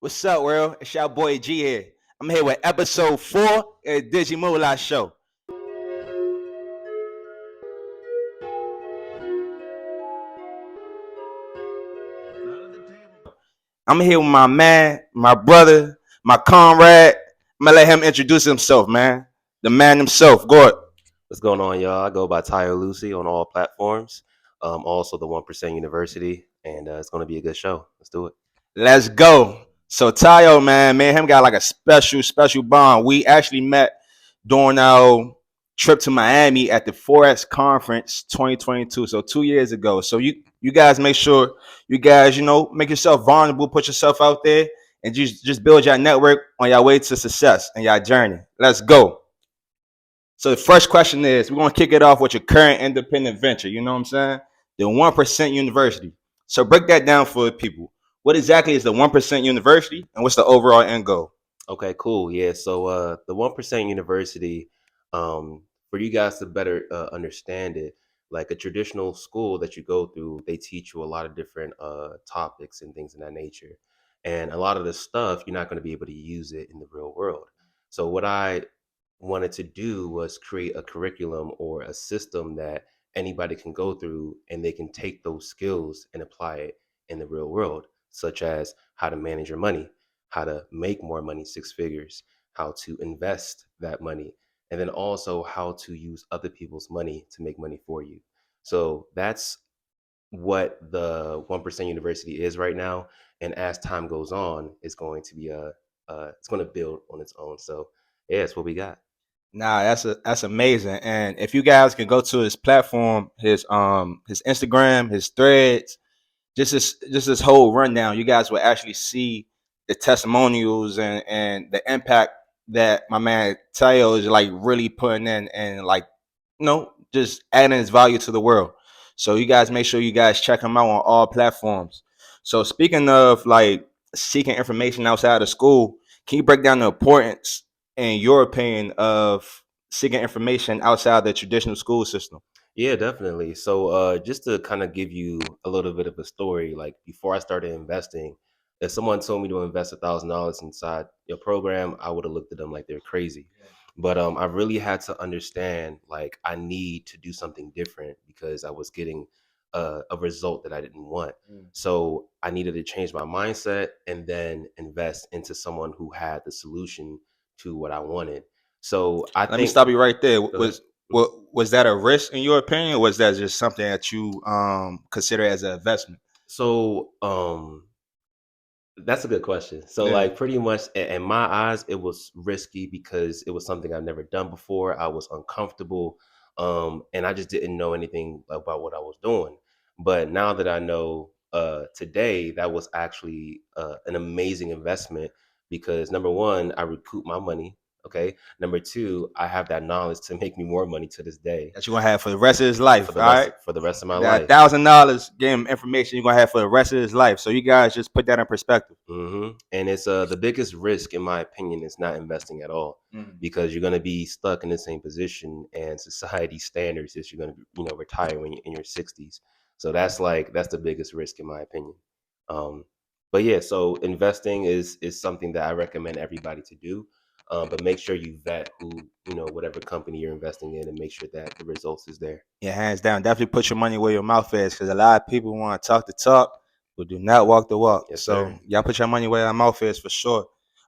What's up, world? It's your boy G here. I'm here with episode 4 of the DIGI MULA show. I'm here with my man, my brother, my comrade. I'm gonna let him introduce himself, man. The man himself, Gord. What's going on, y'all? I go by Tayo Lusi on all platforms. Also, the 1% University, and it's going to be a good show. Let's do it. Let's go. So Tayo, man, him got like a special bond. We actually met during our trip to Miami at the Forex Conference 2022. So 2 years ago. So you guys make sure you guys, make yourself vulnerable, put yourself out there, and just build your network on your way to success and your journey. Let's go. So the first question is, we're gonna kick it off with your current independent venture. You know what I'm saying? The 1% University. So break that down for people. What exactly is the 1% University, and what's the overall end goal? Okay, cool. Yeah, so the 1% University, for you guys to better understand it, like a traditional school that you go through, they teach you a lot of different topics and things of that nature. And a lot of the stuff, you're not going to be able to use it in the real world. So, what I wanted to do was create a curriculum or a system that anybody can go through and they can take those skills and apply it in the real world, such as how to manage your money, how to make more money, six figures, how to invest that money, and then also how to use other people's money to make money for you. So that's what the 1% University is right now. And as time goes on, it's going to be it's going to build on its own. So yeah, that's what we got. Nah, that's amazing. And if you guys can go to his platform, his Instagram, his threads, just this whole rundown, you guys will actually see the testimonials and the impact that my man Tayo is like really putting in and like just adding his value to the world. So you guys make sure you guys check him out on all platforms. So speaking of like seeking information outside of school, can you break down the importance, in your opinion, of seeking information outside the traditional school system? Yeah, definitely. So, just to kind of give you a little bit of a story, like before I started investing, if someone told me to invest $1,000 inside your program, I would have looked at them like they're crazy. But I really had to understand, like, I need to do something different because I was getting a result that I didn't want. Mm. So I needed to change my mindset and then invest into someone who had the solution to what I wanted. So I Let me think, stop you right there. go ahead. Was that a risk in your opinion, or was that just something that you consider as an investment? So, that's a good question. So, Yeah. like, pretty much in my eyes, it was risky because it was something I've never done before. I was uncomfortable, and I just didn't know anything about what I was doing. But now that I know, today, that was actually an amazing investment because number one, I recoup my money. Okay. Number two, I have that knowledge to make me more money to this day That you're gonna have for the rest of his for life. the All rest right. for the rest of my That life. $1,000 game information you're gonna have for the rest of his life. So you guys just put that in perspective. And it's the biggest risk, in my opinion, is not investing at all, Mm. because you're going to be stuck in the same position, and society standards is you're going to retire when you're in your 60s. So that's the biggest risk, in my opinion. Um, but yeah, so investing is something that I recommend everybody to do. But make sure you vet who whatever company you're investing in, and make sure that the results is there. Yeah, hands down. Definitely put your money where your mouth is, because a lot of people want to talk the talk, but do not walk the walk. Yes, So sir. y'all put your money where your mouth is for sure.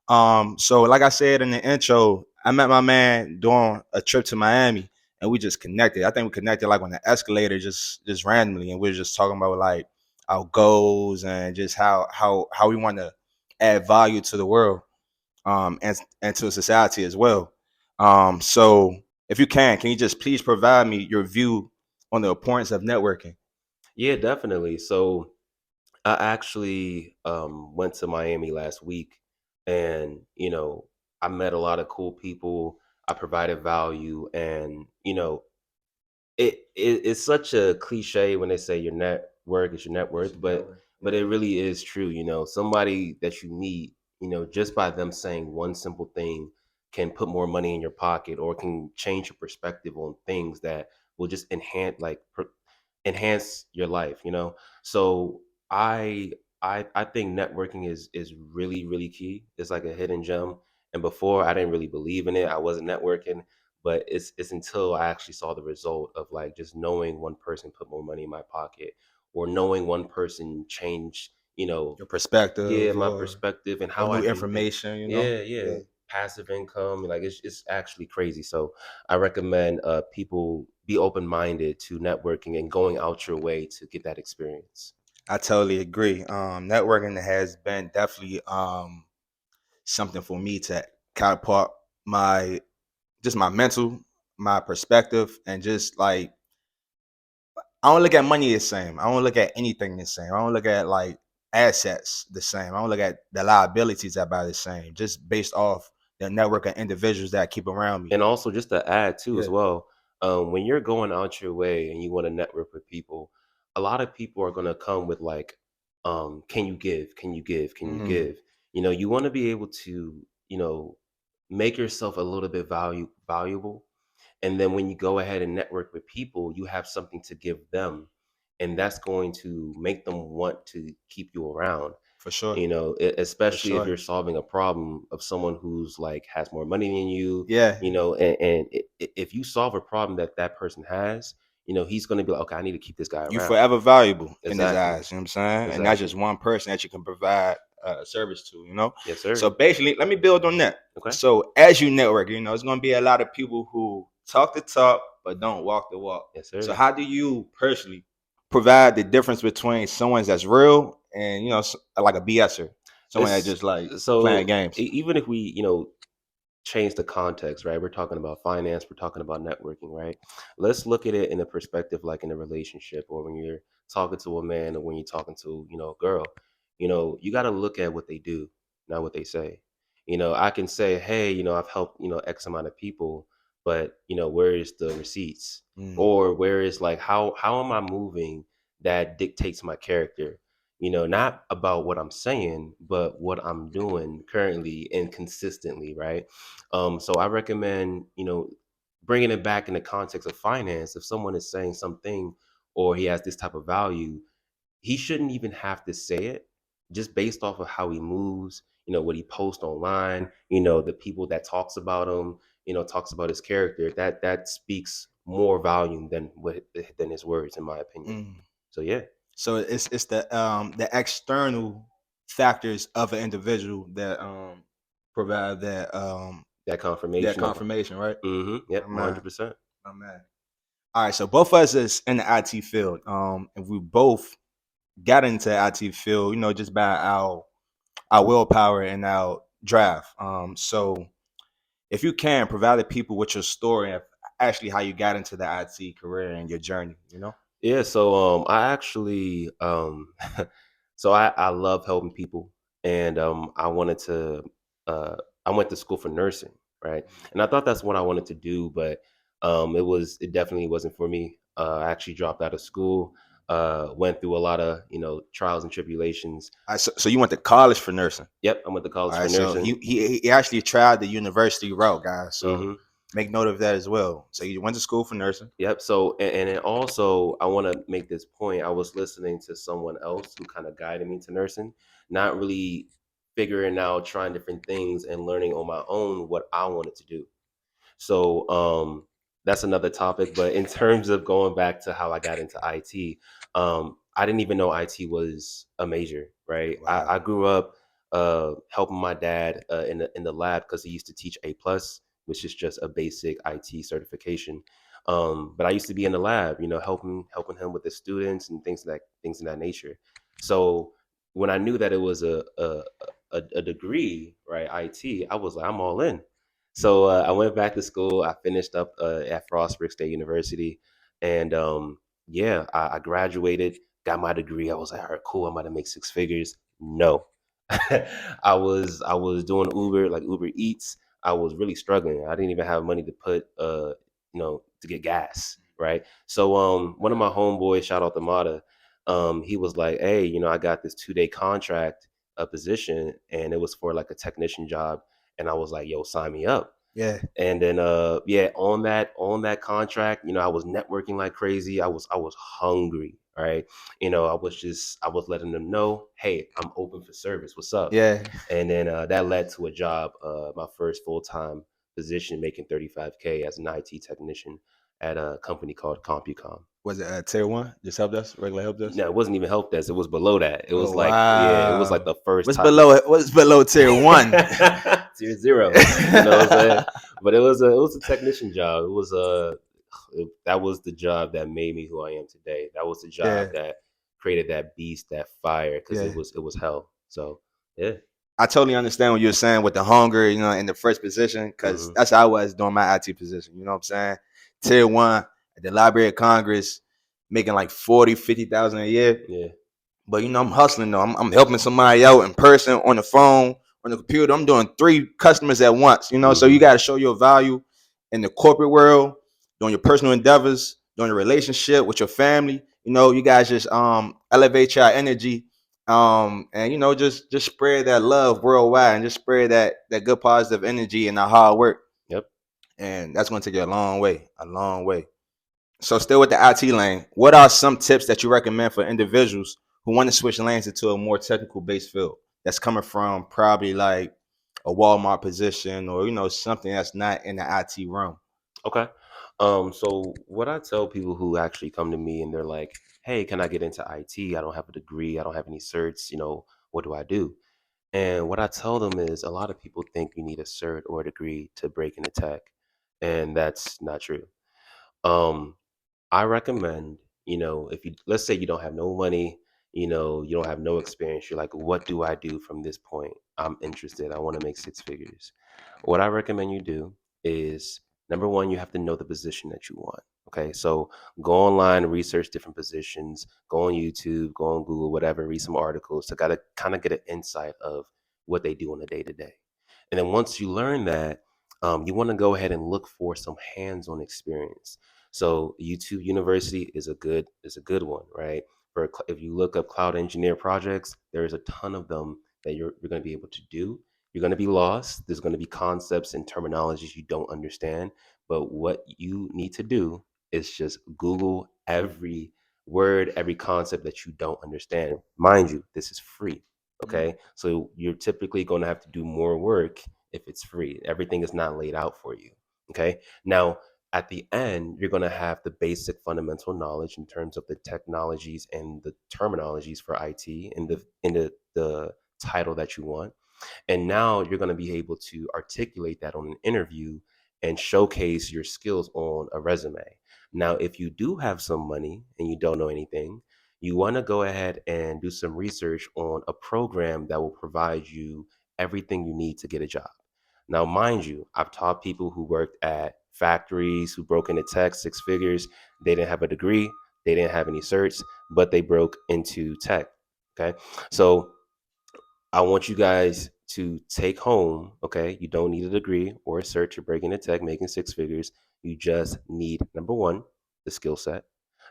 So like I said in the intro, I met my man during a trip to Miami, and we just connected. I think we connected like on the escalator, just randomly, and we were just talking about like our goals and just how we want to add value to the world, and to society as well. So if you can you just please provide me your view on the importance of networking? Yeah, definitely. So I actually went to Miami last week, and I met a lot of cool people. I provided value, and it's such a cliche when they say your network is your net worth, but it really is true. Somebody that you meet, just by them saying one simple thing can put more money in your pocket or can change your perspective on things that will just enhance your life. So I I think networking is really really key. It's like a hidden gem. And before I didn't really believe in it. I wasn't networking, but it's until I actually saw the result of like just knowing one person put more money in my pocket, or knowing one person change, Your yeah, perspective my or perspective and how I new do things. information, you know? Yeah, yeah. Yeah. Passive income, like it's actually crazy. So I recommend people be open minded to networking and going out your way to get that experience. I totally agree. Networking has been definitely something for me to catapult my just my mental, my perspective, and just like I don't look at money the same. I don't look at anything the same. I don't look at like assets the same. I don't look at the liabilities about the same. Just based off the network of individuals that I keep around me. And also, just to add too, as Yeah. well, when you're going out your way and you want to network with people, a lot of people are going to come with like, can you give? Can you give? Can you Mm, give? You want to be able to, make yourself a little bit valuable. And then when you go ahead and network with people, you have something to give them, and that's going to make them want to keep you around. for sure. For Especially if sure. you're solving a problem of someone who's like has more money than you, Yeah. and if you solve a problem that that person has, he's going to be like, okay, I need to keep this guy You around. forever valuable in his Exactly. eyes. You know what I'm saying? And that's just Exactly. one person that you can provide a service to, you know? Yes, So sir. basically, let me build on that. Okay. So as you network, it's gonna be a lot of people who talk the talk but don't walk the walk. Yes, So sir. how do you personally provide the difference between someone that's real and like a BSer, someone that It's just like playing so games? even if we, change the context, right? We're talking about finance, we're talking about networking, right? Let's look at it in a perspective like in a relationship, or when you're talking to a man, or when you're talking to, a girl. You got to look at what they do, not what they say. I can say, hey, I've helped, X amount of people, but where is the receipts? Mm, Or where is like how am I moving that dictates my character? Not about what I'm saying, but what I'm doing currently and consistently, right? So I recommend, bringing it back in the context of finance. If someone is saying something or he has this type of value, he shouldn't even have to say it, just based off of how he moves, what he posts online, the people that talks about him, talks about his character. That speaks more volume than his words, in my opinion. mm. So yeah, So it's the external factors of an individual that provide that that confirmation of, confirmation, right? yep, My man, 100%. my man. All right, so both of us is in the IT field, and we both got into the IT field, just by our willpower and our drive. So if you can provide the people with your story of actually how you got into the IT career and your journey. Yeah, so I actually so I love helping people, and I wanted to I went to school for nursing, right? And I thought that's what I wanted to do, but it definitely wasn't for me. I actually dropped out of school, went through a lot of, trials and tribulations. All right, so you went to college for nursing. Yep, I went to All college for right, so nursing. he actually tried the university route, guys. So Mhm. make note of that as well. So you went to school for nursing. Yep. So, and then also, I want to make this point. I was listening to someone else who kind of guided me to nursing, not really figuring out, trying different things and learning on my own what I wanted to do. So that's another topic. But in terms of going back to how I got into IT, I didn't even know IT was a major. Right. I Wow. grew up helping my dad in the lab because he used to teach A+, which is just a basic IT certification. But I used to be in the lab, helping him with the students and things of that nature. So when I knew that it was a degree, right, IT, I was like, I'm all in. So I went back to school. I finished up at Frostburg State University, and yeah, I graduated, got my degree. I was like, all right, cool. I'm about to make six figures. No, I was doing Uber, like Uber Eats. I was really struggling. I didn't even have money to put to get gas, right? So one of my homeboys, shout out to Mata, he was like, hey, I got this 2-day contract, a position, and it was for like a technician job, and I was like, yo, sign me up. Yeah. And then yeah, on that contract, I was networking like crazy. I was hungry. All right, I was letting them know, hey, I'm open for service. What's up? Yeah. And then that led to a job, my first full time position, making 35K as an IT technician at a company called CompuCom. Was it tier one? Just help desk, regular help desk? No, it wasn't even help desk. It was below that. It was Oh like, yeah, it was like wow. the first What's time. below it? What's below tier one? Tier zero. You know what I'm saying? But it was a technician job. That was the job that made me who I am today. That was the job Yeah, that created that beast, that fire, because yeah. it was hell. So yeah. I totally understand what you're saying with the hunger, in the first position, because Hmm. that's how I was doing my IT position. You know what I'm saying? Tier one at the Library of Congress, making like 40, 50,000 a year. Yeah. But I'm hustling though. I'm helping somebody out in person, on the phone, on the computer. I'm doing three customers at once. So you Hmm. got to show your value in the corporate world, doing your personal endeavors, doing your relationship with your family. You guys just elevate your energy, and just spread that love worldwide, and just spread that good positive energy and that hard work, Yep. and that's going to take you a long way, a long way. So still with the IT lane, what are some tips that you recommend for individuals who want to switch lanes into a more technical based field that's coming from probably like a Walmart position, or something that's not in the IT realm? Okay. So what I tell people who actually come to me and they're like, "Hey, can I get into IT? I don't have a degree. I don't have any certs. What do I do?" And what I tell them is a lot of people think you need a cert or a degree to break into tech, and that's not true. Um, I recommend, if you let's say you don't have no money, you don't have no experience, you're like, what do I do from this point? I'm interested. I want to make six figures. What I recommend you do is number one, you have to know the position that you want. Okay. So go online, research different positions, go on YouTube, go on Google, whatever, read some articles to gotta kind of get an insight of what they do on a day to day. And then once you learn that, you want to go ahead and look for some hands-on experience. So YouTube University is a good one, right? If you look up cloud engineer projects, there's a ton of them that you're going to be able to do. You're going to be lost. There's going to be concepts and terminologies you don't understand, but what you need to do is just Google every word, every concept that you don't understand. Mind you, this is free. Mm. Okay, so you're typically going to have to do more work if it's free. Everything is not laid out for you. Okay, now at the end, you're going to have the basic fundamental knowledge in terms of the technologies and the terminologies for IT and the title that you want. And now you're going to be able to articulate that on an interview and showcase your skills on a resume. Now, if you do have some money and you don't know anything, you want to go ahead and do some research on a program that will provide you everything you need to get a job. Now, mind you, I've taught people who worked at factories, who broke into tech, six figures. They didn't have a degree, they didn't have any certs, but they broke into tech. Okay. So I want you guys to take home, okay? You don't need a degree or a cert to break into tech, making six figures. You just need number one, the skill set.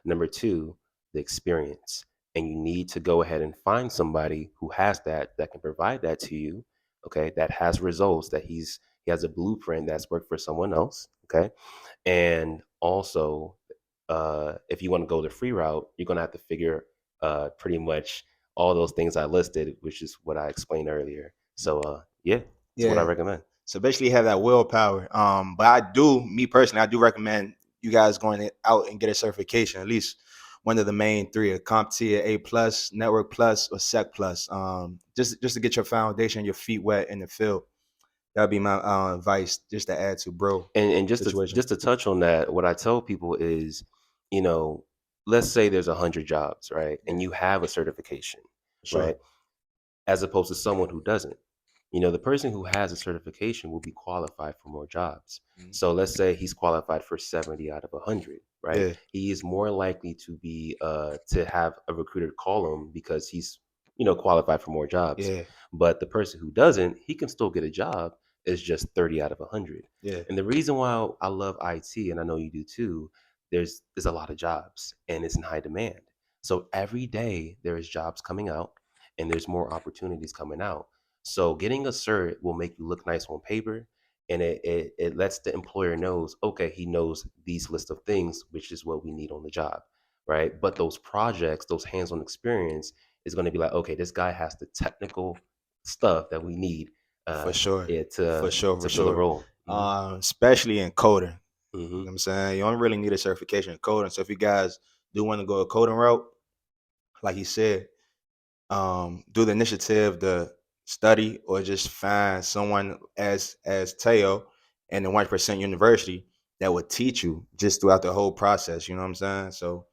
Number two, the experience. And you need to go ahead and find somebody who has that can provide that to you, okay? That has results, he has a blueprint that's worked for someone else, okay? And also, if you want to go the free route, you're gonna have to figure pretty much all those things I listed, which is what I explained earlier. So yeah, that's what I Yeah. recommend. So basically, you have that willpower. But me personally, I do recommend you guys going out and get a certification, at least one of the main three: a CompTIA A plus, Network plus, or Sec plus. Just to get your foundation, your feet wet in the field. That'd be my advice, just to add to bro And just to situation. just to touch on that, what I tell people is, you know, let's say there's 100 jobs, right, Yeah, and you have a certification, for sure. right, as opposed to someone who doesn't. The person who has a certification will be qualified for more jobs. Mhm. So let's say he's qualified for 70 out of 100, right? Yeah, He is more likely to have a recruiter call him because he's qualified for more jobs. yeah, But the person who doesn't, he can still get a job. It's just 30 out of 100. yeah, And the reason why I love IT, and I know you do too, there's a lot of jobs and it's in high demand. So every day there is jobs coming out and there's more opportunities coming out. So getting a cert will make you look nice on paper, and it lets the employer knows, okay, he knows these list of things, which is what we need on the job. right? But those projects, those hands-on experience is going to be like, okay, this guy has the technical stuff that we need For uh sure. yeah, For sure, for to fill a sure. role. Especially in coding. You know Hmm. what I'm saying? You don't really need a certification in coding. So if you guys do want to go a coding route, like he said, do the initiative to study or just find someone as Teo and the 1% University that would teach you just throughout the whole process. You know what I'm saying? So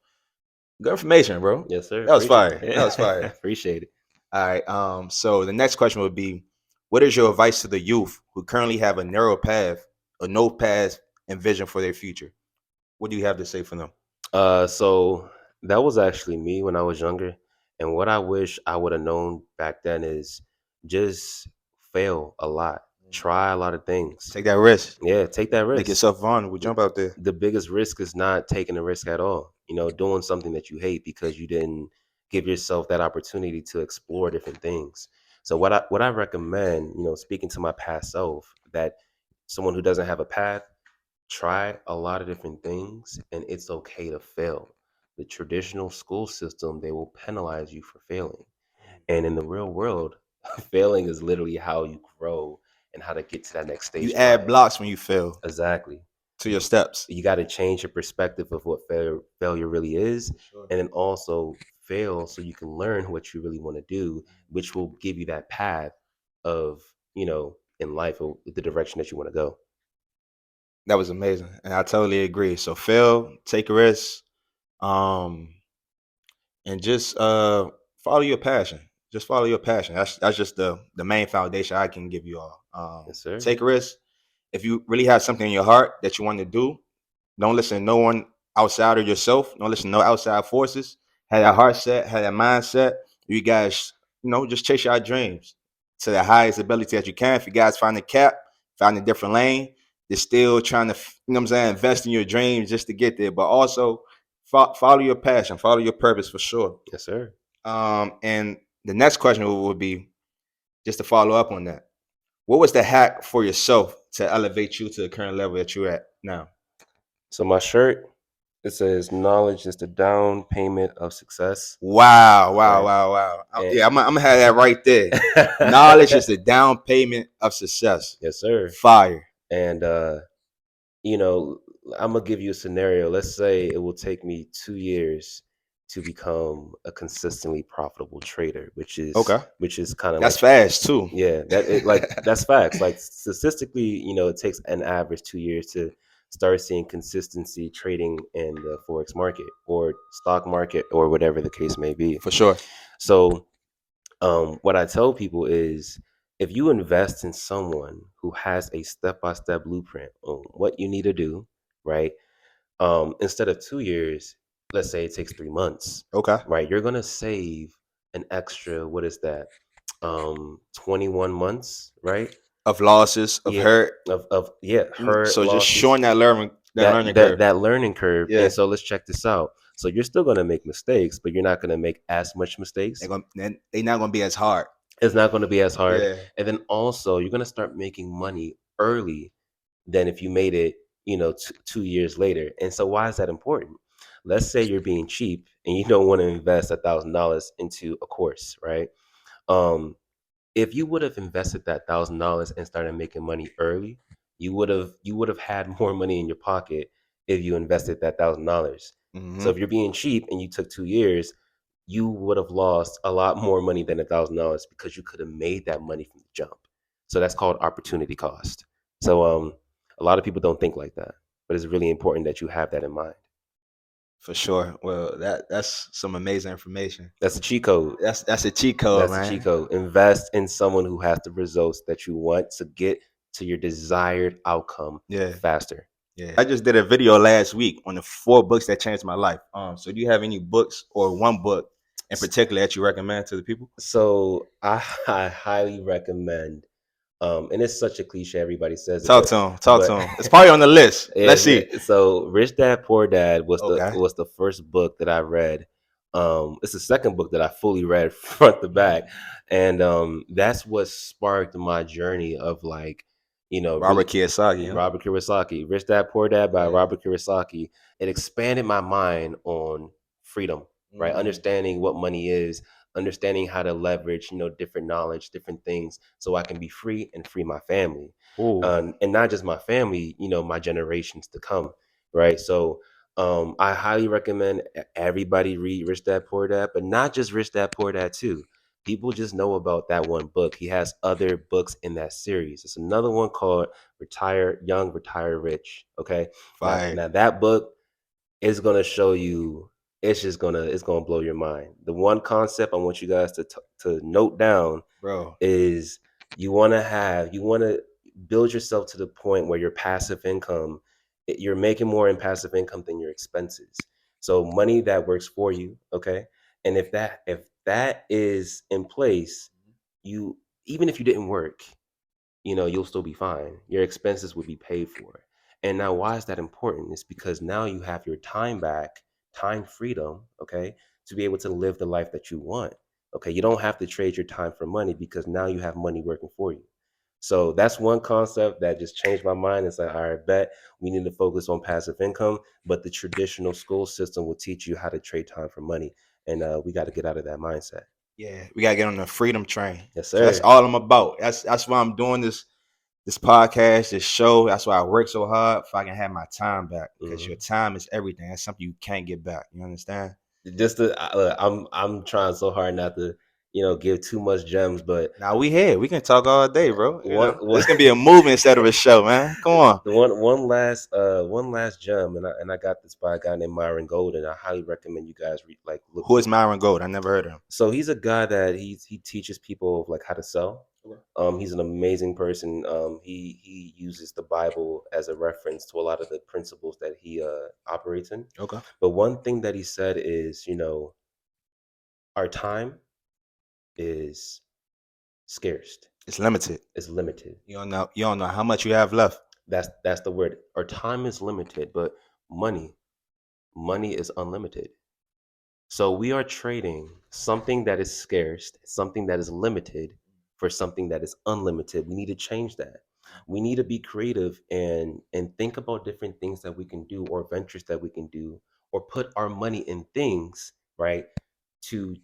good information, bro. Yes, sir. That was Appreciate fire. That was it. fire. Appreciate it. All right. So the next question would be, what is your advice to the youth who currently have a narrow path or no path and vision for their future? What do you have to say for them? So that was actually me when I was younger. And what I wish I would have known back then is just fail a lot, try a lot of things. Take that risk. Yeah, take that Make risk. yourself vulnerable. The Jump out there. the biggest risk is not taking a risk at all. Doing something that you hate because you didn't give yourself that opportunity to explore different things. So what I recommend, speaking to my past self, that someone who doesn't have a path, try a lot of different things and it's okay to fail. The traditional school system, they will penalize you for failing. And in the real world, failing is literally how you grow and how to get to that next You stage in add life. blocks when you fail Exactly. to your You steps. you got to change your perspective of what failure really is, For sure. and then also fail so you can learn what you really want to do, which will give you that path of, in life, or the direction that you want to go. That was amazing. And I totally agree. So fail, take a risk, um, and just follow your passion. Just follow your passion. That's just the main foundation I can give you all. Yes, sir. Take a risk. If you really have something in your heart that you want to do, don't listen to no one outside of yourself. Don't listen to no outside forces. Have that heart set, have that mindset. You guys, just chase your dreams to the highest ability that you can. If you guys find a cap, find a different lane, you're still trying to, what I'm saying, invest in your dreams just to get there. But also follow your passion, follow your purpose for sure. Yes, sir. And the next question would be just to follow up on that. What was the hack for yourself to elevate you to the current level that you're at now? So my shirt, it says knowledge is the down payment of success. Wow, wow, Right. wow, wow. And Yeah, I'm gonna have that right there. Knowledge is the down payment of success. yes, sir. Fire. And you know, I'm gonna give you a scenario. Let's say it will take me 2 years to become a consistently profitable trader, which is Okay. which is kind of That's like, fast too. yeah, that's facts. Like statistically, it takes an average 2 years to start seeing consistency trading in the forex market or stock market or whatever the case may be. For sure. So, what I tell people is, if you invest in someone who has a step-by-step blueprint on what you need to do, right? Instead of 2 years, let's say it takes 3 months, Okay. right? You're gonna save an extra, what is that? 21 months, right? Of losses, of Yeah, hurt. of yeah, hurt, So just losses, showing that learning curve. that learning curve. Yeah. And so let's check this out. So you're still gonna make mistakes, but you're not gonna make as much mistakes. They not gonna be as hard. It's not gonna be as hard. Yeah. And then also you're gonna start making money early than if you made it, 2 years later. And so why is that important? Let's say you're being cheap and you don't want to invest $1,000 into a course, right? Um, if you would have invested that $1,000 and started making money early, you would have had more money in your pocket if you invested that $1,000. So Mm-hmm. if you're being cheap and you took 2 years, you would have lost a lot more money than $1,000 because you could have made that money from the jump. So that's called opportunity cost. So a lot of people don't think like that, but it's really important that you have that in mind. For sure. Well, that's some amazing information. That's a cheat code. That's a cheat code, That's a cheat man. code. Invest in someone who has the results that you want to get to your desired outcome Yeah. faster. Yeah. I just did a video last week on the 4 books that changed my life. So do you have any books or one book in particular that you recommend to the people? So I highly recommend, and it's such a cliche, everybody says it, Talk to him. Talk to but him. It's probably on the list. yeah, Let's see. so Rich Dad Poor Dad was the Okay. was the first book that I read. It's the second book that I fully read front to back, and that's what sparked my journey of, like, really Robert Kiyosaki. Huh? Robert Kiyosaki, Rich Dad Poor Dad by Yeah. Robert Kiyosaki. It expanded my mind on freedom, right? Mm. Understanding what money is, understanding how to leverage, different knowledge, different things, so I can be free and free my family, Ooh. and not just my family, my generations to come, right? So, I highly recommend everybody read Rich Dad Poor Dad, but not just Rich Dad Poor Dad too. People just know about that one book. He has other books in that series. It's another one called Retire Young, Retire Rich. Okay, Fire, now that book is gonna show you. It's gonna blow your mind. The one concept I want you guys to note down bro. is you want to build yourself to the point where your passive income, you're making more in passive income than your expenses. So money that works for you, okay? And if that is in place, you even if you didn't work, you'll still be fine. Your expenses will be paid for. And now, why is that important? It's because now you have your time back, time freedom, okay, to be able to live the life that you want. Okay, you don't have to trade your time for money because now you have money working for you. So that's one concept that just changed my mind. It's like, all right, bet we need to focus on passive income, but the traditional school system will teach you how to trade time for money. And we got to get out of that mindset. Yeah, we gotta get on the freedom train. Yes, So that's sir. all I'm about. That's why I'm doing this podcast, this show. That's why I work so hard, if I can have my time back. Because your Hmm. time is everything. That's something you can't get back. You understand? Just look, I'm trying so hard not to give too much gems, but Now we here. We can talk all day, bro. one This can be a movie instead of a show, man. Come on. the one last gem, and I got this by a guy named Myron Golden. I highly recommend you guys look Who is him. Myron Gold? I never heard of him. So he's a guy that he teaches people like how to sell. Okay. He's an amazing person. He uses the Bible as a reference to a lot of the principles that he operates in. Okay. But one thing that he said is, our time is scarce, It's limited. is limited. You don't know how much you have left. That's the word. Our time is limited, but money, money is unlimited. So we are trading something that is scarce, something that is limited, for something that is unlimited. We need to change that. We need to be creative and think about different things that we can do, or ventures that we can do, or put our money in things, right? To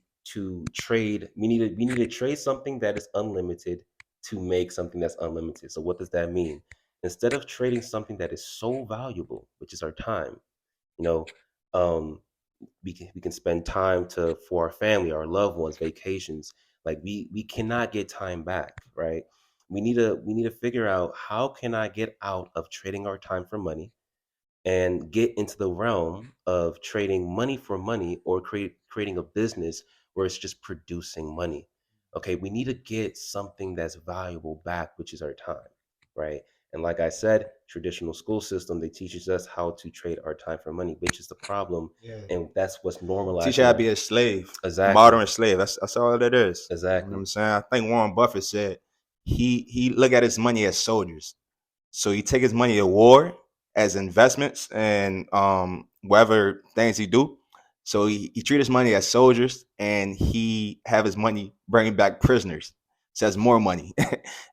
trade. We need to trade something that is unlimited to make something that's unlimited. So what does that mean? Instead of trading something that is so valuable, which is our time, you know, um, we can spend time to for our family, our loved ones, vacations. Like we cannot get time back, right? We need to figure out, how can I get out of trading our time for money and get into the realm of trading money for money, or creating a business where it's just producing money. Okay, we need to get something that's valuable back, which is our time, right? And like I said, traditional school system, they teaches us how to trade our time for money, which is the problem, Yeah. and that's what's Teach you normalized how in to our. be a slave, a Exactly, modern slave. That's all it is. You know what exactly. I'm saying? I think Warren Buffett said he look at his money as soldiers. So he take his money to war as investments and whatever things he do. So he treat his money as soldiers, and he have his money bringing back prisoners. So that's more money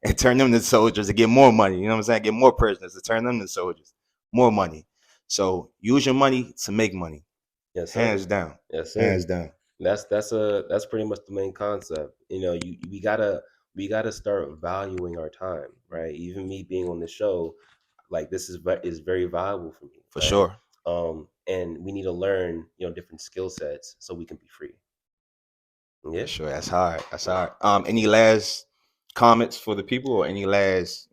and turn them to soldiers to get more money. You know what I'm saying? Get more prisoners to turn them to soldiers. More money. So use your money to make money. Yes, Hands sir. down. Yes, sir. Hands down. That's pretty much the main concept. We gotta start valuing our time, right? Even me being on the show, like, this is very valuable for me, For right? sure. And we need to learn, different skill sets so we can be free. For Yeah. sure. That's hard. That's hard. Any last comments for the people, or any last,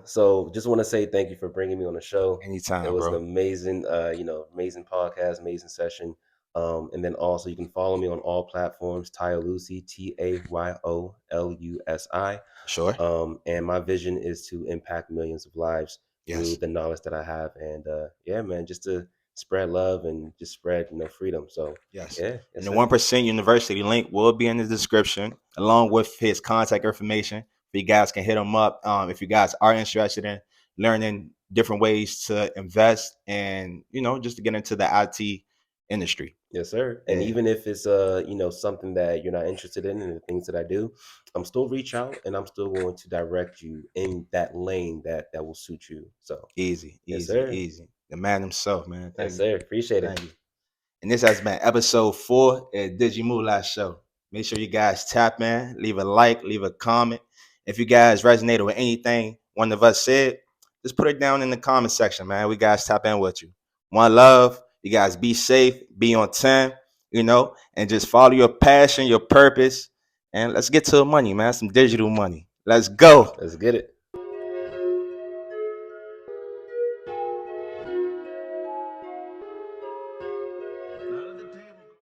So just want to say thank you for bringing me on the show. It anytime, was an bro. amazing, amazing podcast, amazing session. And then also you can follow me on all platforms, Tayo Lucy, TayoLusi. For sure. And my vision is to impact millions of lives through Yes. the knowledge that I have. And yeah, man, just to spread love and just spread, freedom. So Yes. yeah, And yes, the sir. 1% University link will be in the description, along with his contact information. You guys can hit him up if you guys are interested in learning different ways to invest, and just to get into the IT industry. Yes, sir. And Yeah, even if it's something that you're not interested in, and the things that I do, I'm still reach out, and I'm still going to direct you in that lane that will suit you. So easy, yes, easy, sir. easy. The man himself, man. Thank Yes, you. sir. Appreciate it. Thank you. And this has been episode 4 at DIGI MULA show. Make sure you guys tap in, leave a like, leave a comment. If you guys resonated with anything one of us said, just put it down in the comment section, man. We guys tap in with you. One love. You guys be safe, be on 10, and just follow your passion, your purpose. And let's get to the money, man. Some digital money. Let's go. Let's get it.